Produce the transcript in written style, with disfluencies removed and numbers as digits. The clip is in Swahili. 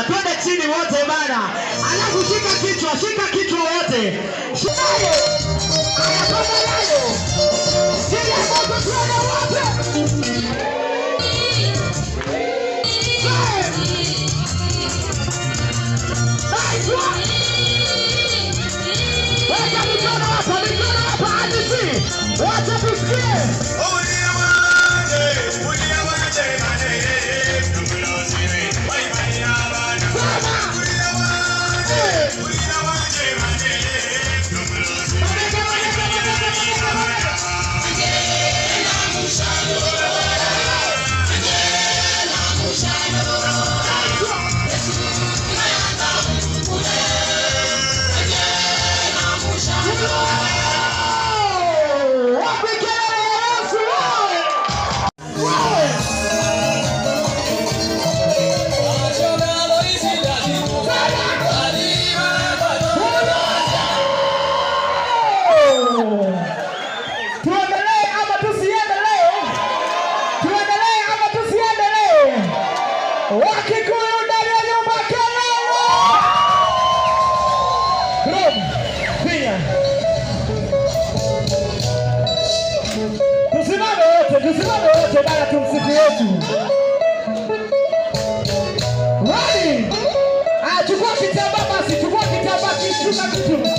Twende chini wote bana. Alafu shika kichwa wote. Shikayo. Haya twende leo. Chini hapo twende wote. Weka mikono hapa hadi chini. Wacha tusikie. Tusimame wote bana, tumsifu Yesu. Radi! Chukua kitambaa basi, chukua kitambaa, kishuka kitu.